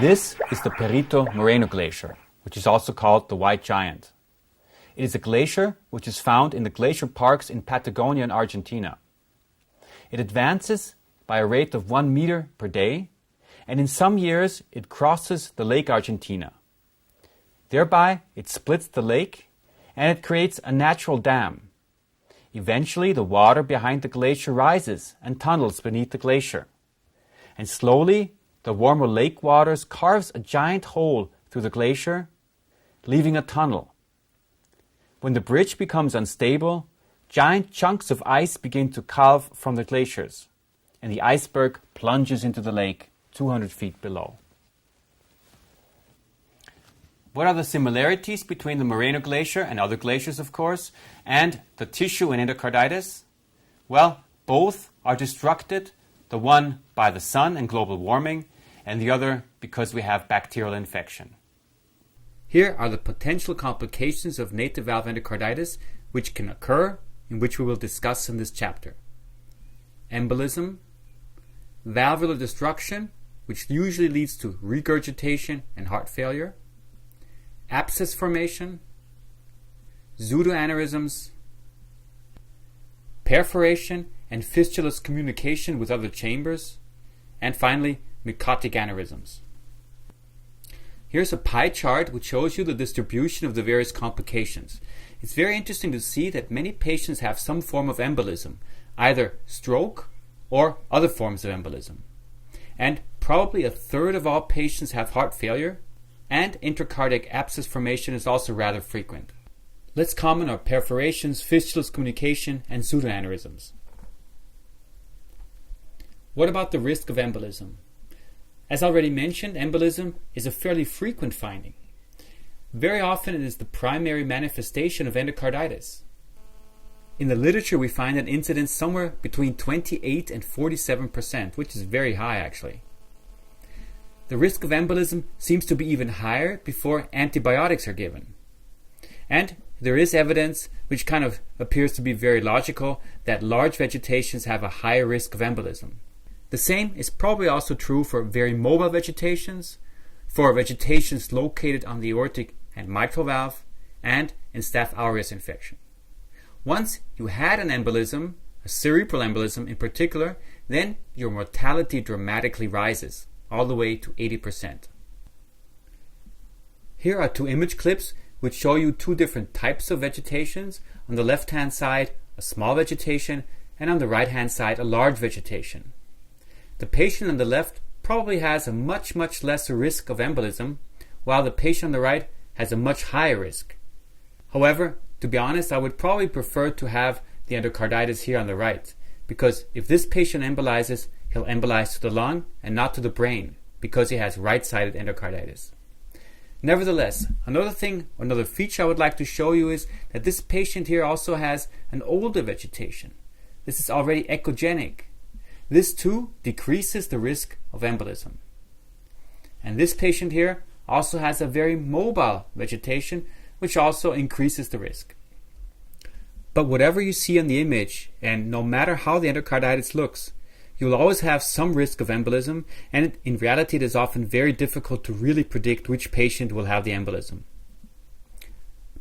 This is the Perito Moreno Glacier, which is also called the White Giant. It is a glacier which is found in the glacier parks in Patagonia and Argentina. It advances by a rate of 1 meter per day, and in some years it crosses the Lake Argentina. Thereby it splits the lake and it creates a natural dam. Eventually the water behind the glacier rises and tunnels beneath the glacier. And slowly the warmer lake waters carves a giant hole through the glacier, leaving a tunnel. When the bridge becomes unstable, giant chunks of ice begin to calve from the glaciers, and the iceberg plunges into the lake 200 feet below. What are the similarities between the Moreno Glacier and other glaciers, of course, and the tissue in endocarditis? Well, both are destructed, the one by the sun and global warming, and the other because we have bacterial infection. Here are the potential complications of native valve endocarditis which can occur and which we will discuss in this chapter. Embolism, valvular destruction, which usually leads to regurgitation and heart failure, abscess formation, pseudoaneurysms, perforation and fistulous communication with other chambers, and finally, mycotic aneurysms. Here's a pie chart which shows you the distribution of the various complications. It's very interesting to see that many patients have some form of embolism, either stroke or other forms of embolism. And probably a third of all patients have heart failure, and intracardiac abscess formation is also rather frequent. Let's comment on perforations, fistulous communication, and pseudoaneurysms. What about the risk of embolism? As already mentioned, embolism is a fairly frequent finding. Very often it is the primary manifestation of endocarditis. In the literature we find an incidence somewhere between 28 and 47%, which is very high actually. The risk of embolism seems to be even higher before antibiotics are given. And there is evidence, which kind of appears to be very logical, that large vegetations have a higher risk of embolism. The same is probably also true for very mobile vegetations, for vegetations located on the aortic and mitral valve, and in Staph aureus infection. Once you had an embolism, a cerebral embolism in particular, then your mortality dramatically rises, all the way to 80%. Here are two image clips which show you two different types of vegetations. On the left-hand side, a small vegetation, and on the right-hand side, a large vegetation. The patient on the left probably has a much lesser risk of embolism, while the patient on the right has a much higher risk. However, to be honest, I would probably prefer to have the endocarditis here on the right, because if this patient embolizes, he'll embolize to the lung and not to the brain, because he has right-sided endocarditis. Nevertheless, another feature I would like to show you is that this patient here also has an older vegetation. This is already echogenic. This too decreases the risk of embolism. And this patient here also has a very mobile vegetation, which also increases the risk. But whatever you see on the image, and no matter how the endocarditis looks, you'll always have some risk of embolism, and in reality it is often very difficult to really predict which patient will have the embolism.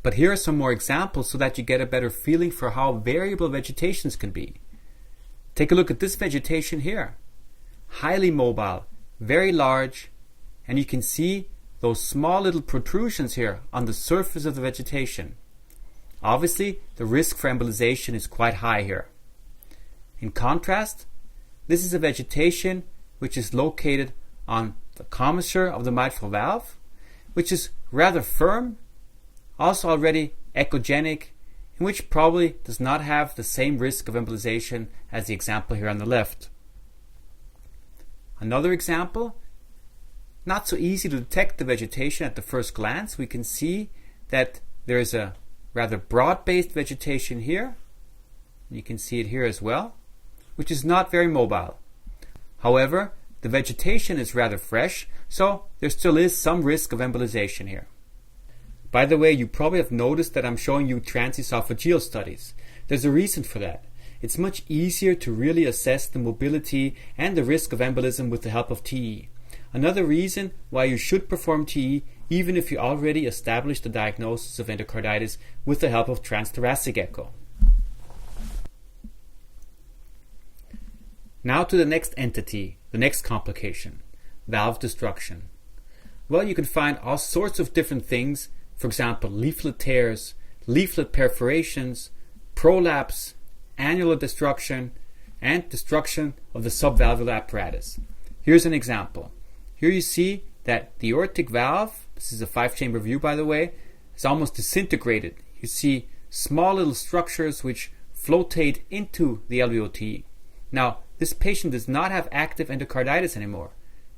But here are some more examples so that you get a better feeling for how variable vegetations can be. Take a look at this vegetation here. Highly mobile, very large, and you can see those small little protrusions here on the surface of the vegetation. Obviously, the risk for embolization is quite high here. In contrast, this is a vegetation which is located on the commissure of the mitral valve, which is rather firm, also already echogenic, and which probably does not have the same risk of embolization as the example here on the left. Another example, not so easy to detect the vegetation at the first glance. We can see that there is a rather broad-based vegetation here. You can see it here as well, which is not very mobile. However, the vegetation is rather fresh, so there still is some risk of embolization here. By the way, you probably have noticed that I'm showing you transesophageal studies. There's a reason for that. It's much easier to really assess the mobility and the risk of embolism with the help of TE. Another reason why you should perform TE even if you already established the diagnosis of endocarditis with the help of transthoracic echo. Now to the next entity, the next complication, valve destruction. Well, you can find all sorts of different things, for example, leaflet tears, leaflet perforations, prolapse, annular destruction, and destruction of the subvalvular apparatus. Here's an example. Here you see that the aortic valve, this is a 5-chamber view by the way, is almost disintegrated. You see small little structures which flotate into the LVOT. Now, this patient does not have active endocarditis anymore.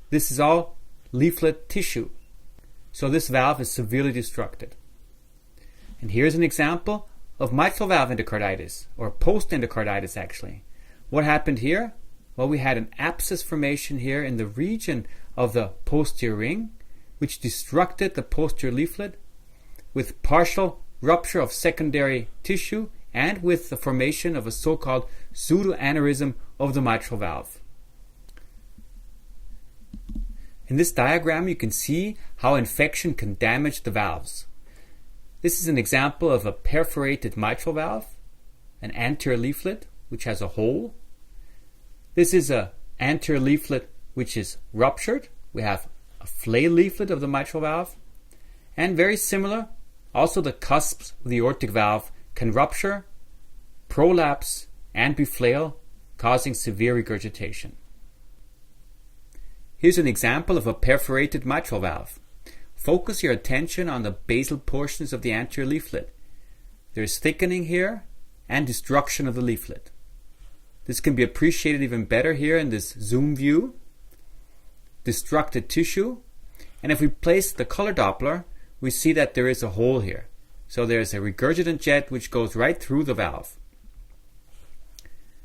This is all leaflet tissue. So this valve is severely destructed. And here's an example of mitral valve endocarditis, or post-endocarditis actually. What happened here? Well, we had an abscess formation here in the region of the posterior ring, which destructed the posterior leaflet with partial rupture of secondary tissue and with the formation of a so-called pseudoaneurysm of the mitral valve. In this diagram you can see how infection can damage the valves. This is an example of a perforated mitral valve, an anterior leaflet which has a hole. This is an anterior leaflet which is ruptured. We have a flail leaflet of the mitral valve. And very similar, also the cusps of the aortic valve can rupture, prolapse, and beflail, causing severe regurgitation. Here's an example of a perforated mitral valve. Focus your attention on the basal portions of the anterior leaflet. There is thickening here and destruction of the leaflet. This can be appreciated even better here in this zoom view. Destructed tissue. And if we place the color Doppler, we see that there is a hole here. So there's a regurgitant jet which goes right through the valve.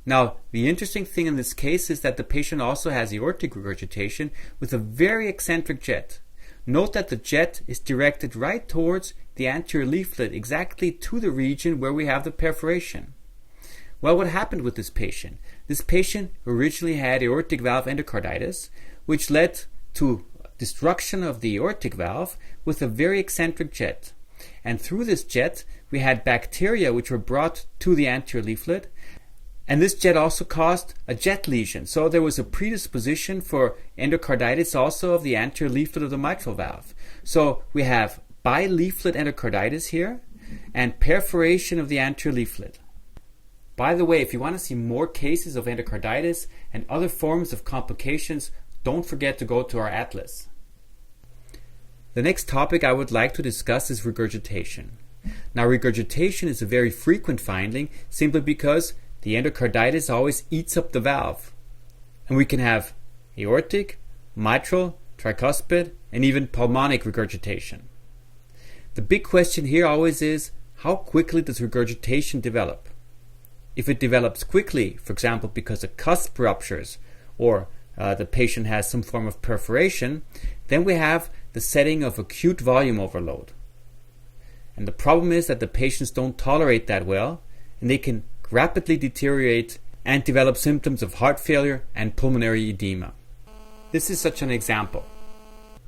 Now, the interesting thing in this case is that the patient also has aortic regurgitation with a very eccentric jet. Note that the jet is directed right towards the anterior leaflet, exactly to the region where we have the perforation. Well, what happened with this patient? This patient originally had aortic valve endocarditis, which led to destruction of the aortic valve with a very eccentric jet. And through this jet, we had bacteria which were brought to the anterior leaflet. And this jet also caused a jet lesion. So there was a predisposition for endocarditis also of the anterior leaflet of the mitral valve. So we have bileaflet endocarditis here and perforation of the anterior leaflet. By the way, if you want to see more cases of endocarditis and other forms of complications, don't forget to go to our atlas. The next topic I would like to discuss is regurgitation. Now, regurgitation is a very frequent finding simply because the endocarditis always eats up the valve. And we can have aortic, mitral, tricuspid, and even pulmonic regurgitation. The big question here always is, how quickly does regurgitation develop? If it develops quickly, for example because a cusp ruptures or the patient has some form of perforation, then we have the setting of acute volume overload. And the problem is that the patients don't tolerate that well, and they can rapidly deteriorate and develop symptoms of heart failure and pulmonary edema. This is such an example.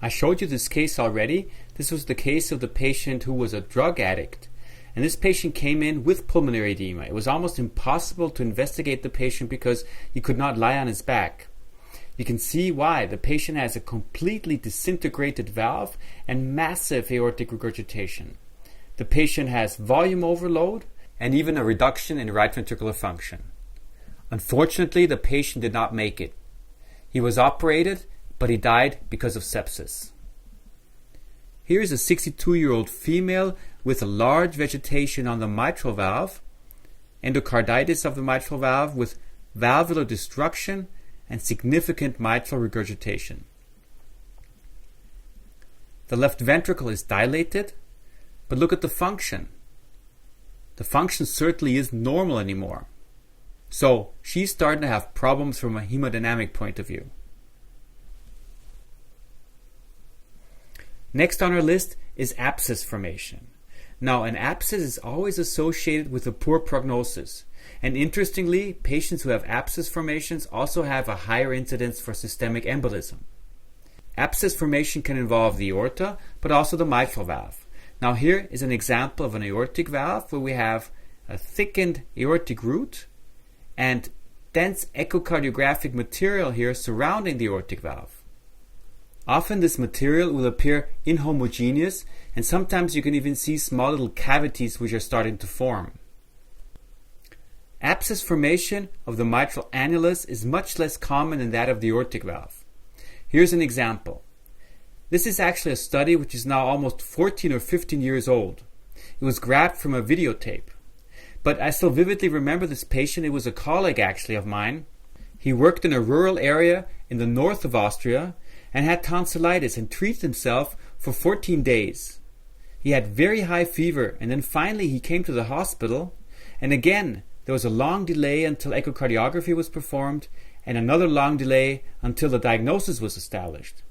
I showed you this case already. This was the case of the patient who was a drug addict. And this patient came in with pulmonary edema. It was almost impossible to investigate the patient because he could not lie on his back. You can see why. The patient has a completely disintegrated valve and massive aortic regurgitation. The patient has volume overload and even a reduction in right ventricular function. Unfortunately, the patient did not make it. He was operated, but he died because of sepsis. Here is a 62-year-old female with a large vegetation on the mitral valve, endocarditis of the mitral valve with valvular destruction and significant mitral regurgitation. The left ventricle is dilated, but look at the function. The function certainly isn't normal anymore. So she's starting to have problems from a hemodynamic point of view. Next on our list is abscess formation. Now, an abscess is always associated with a poor prognosis. And interestingly, patients who have abscess formations also have a higher incidence for systemic embolism. Abscess formation can involve the aorta, but also the mitral valve. Now, here is an example of an aortic valve where we have a thickened aortic root and dense echocardiographic material here surrounding the aortic valve. Often this material will appear inhomogeneous, and sometimes you can even see small little cavities which are starting to form. Abscess formation of the mitral annulus is much less common than that of the aortic valve. Here's an example. This is actually a study which is now almost 14 or 15 years old. It was grabbed from a videotape. But I still vividly remember this patient. It was a colleague actually of mine. He worked in a rural area in the north of Austria and had tonsillitis and treated himself for 14 days. He had very high fever, and then finally he came to the hospital, and again there was a long delay until echocardiography was performed and another long delay until the diagnosis was established.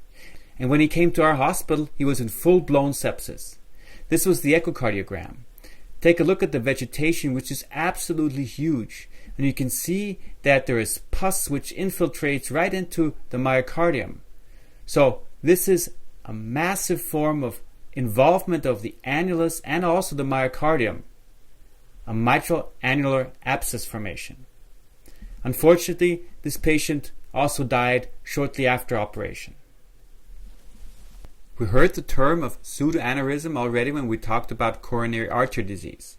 And when he came to our hospital, he was in full-blown sepsis. This was the echocardiogram. Take a look at the vegetation, which is absolutely huge. And you can see that there is pus which infiltrates right into the myocardium. So this is a massive form of involvement of the annulus and also the myocardium, a mitral annular abscess formation. Unfortunately, this patient also died shortly after operation. We heard the term of pseudoaneurysm already when we talked about coronary artery disease.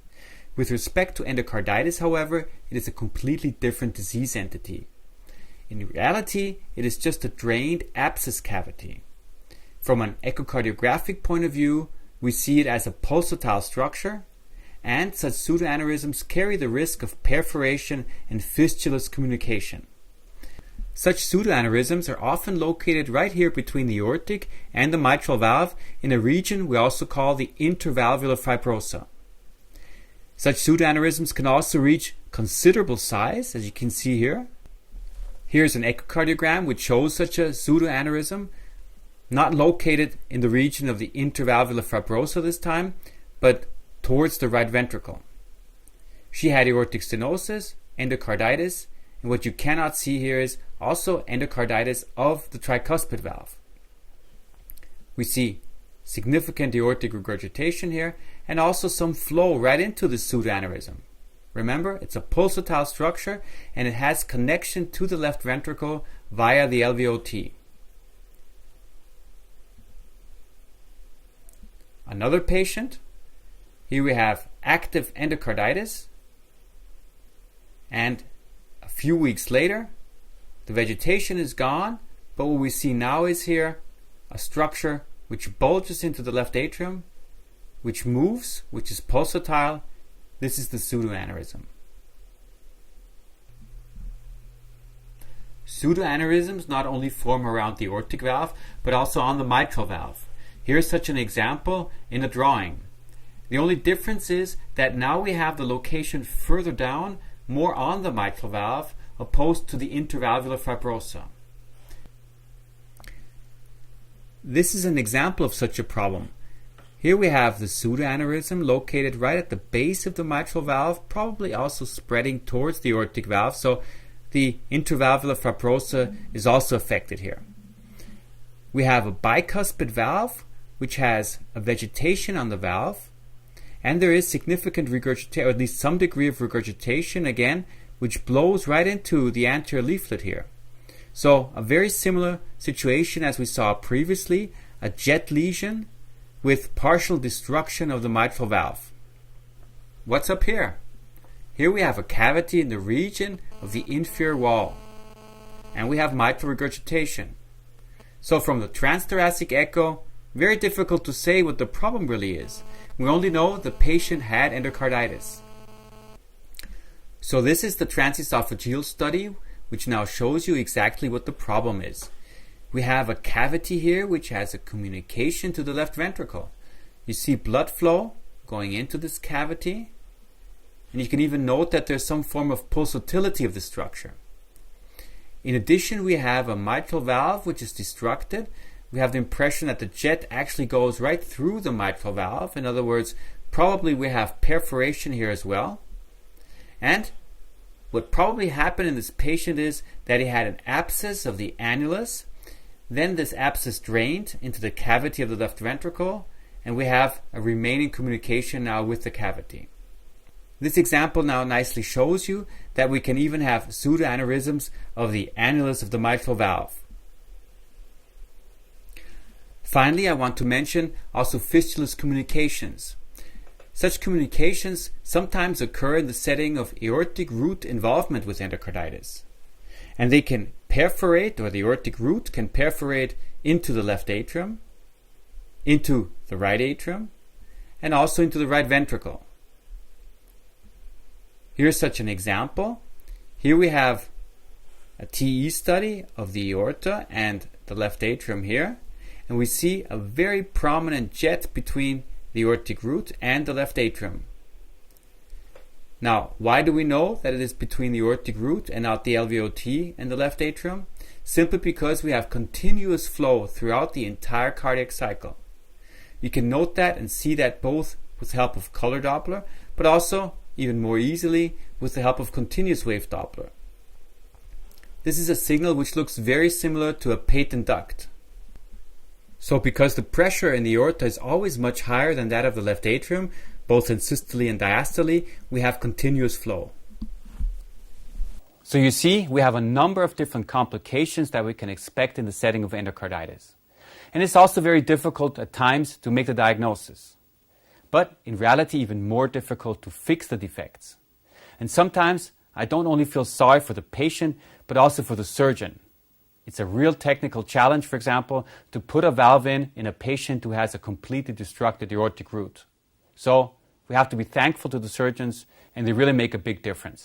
With respect to endocarditis, however, it is a completely different disease entity. In reality, it is just a drained abscess cavity. From an echocardiographic point of view, we see it as a pulsatile structure, and such pseudoaneurysms carry the risk of perforation and fistulous communication. Such pseudoaneurysms are often located right here between the aortic and the mitral valve in a region we also call the intervalvular fibrosa. Such pseudoaneurysms can also reach considerable size, as you can see here. Here's an echocardiogram which shows such a pseudoaneurysm, not located in the region of the intervalvular fibrosa this time, but towards the right ventricle. She had aortic stenosis, endocarditis, and what you cannot see here is also endocarditis of the tricuspid valve. We see significant aortic regurgitation here and also some flow right into the pseudoaneurysm. Remember, it's a pulsatile structure and it has connection to the left ventricle via the LVOT. Another patient. Here we have active endocarditis, and a few weeks later the vegetation is gone, but what we see now is here a structure which bulges into the left atrium, which moves, which is pulsatile. This is the pseudoaneurysm. Pseudoaneurysms not only form around the aortic valve, but also on the mitral valve. Here's such an example in a drawing. The only difference is that now we have the location further down, more on the mitral valve, opposed to the intervalvular fibrosa. This is an example of such a problem. Here we have the pseudoaneurysm located right at the base of the mitral valve, probably also spreading towards the aortic valve, so the intervalvular fibrosa is also affected here. We have a bicuspid valve, which has a vegetation on the valve, and there is significant regurgitation, or at least some degree of regurgitation again, which blows right into the anterior leaflet here. So a very similar situation as we saw previously, a jet lesion with partial destruction of the mitral valve. What's up here? Here we have a cavity in the region of the inferior wall, and we have mitral regurgitation. So from the transthoracic echo, very difficult to say what the problem really is. We only know the patient had endocarditis. So this is the transesophageal study, which now shows you exactly what the problem is. We have a cavity here which has a communication to the left ventricle. You see blood flow going into this cavity, and you can even note that there's some form of pulsatility of the structure. In addition, we have a mitral valve which is destructed, we have the impression that the jet actually goes right through the mitral valve. In other words, probably we have perforation here as well. And what probably happened in this patient is that he had an abscess of the annulus. Then this abscess drained into the cavity of the left ventricle, and we have a remaining communication now with the cavity. This example now nicely shows you that we can even have pseudoaneurysms of the annulus of the mitral valve. Finally, I want to mention also fistulous communications. Such communications sometimes occur in the setting of aortic root involvement with endocarditis. And they can perforate, or the aortic root can perforate into the left atrium, into the right atrium, and also into the right ventricle. Here's such an example. Here we have a TE study of the aorta and the left atrium here, and we see a very prominent jet between the aortic root and the left atrium. Now, why do we know that it is between the aortic root and not the LVOT and the left atrium? Simply because we have continuous flow throughout the entire cardiac cycle. You can note that and see that both with the help of color Doppler, but also even more easily with the help of continuous wave Doppler. This is a signal which looks very similar to a patent duct. So because the pressure in the aorta is always much higher than that of the left atrium, both in systole and diastole, we have continuous flow. So you see, we have a number of different complications that we can expect in the setting of endocarditis. And it's also very difficult at times to make the diagnosis. But in reality, even more difficult to fix the defects. And sometimes I don't only feel sorry for the patient, but also for the surgeon. It's a real technical challenge, for example, to put a valve in a patient who has a completely destructed aortic root. So we have to be thankful to the surgeons, and they really make a big difference.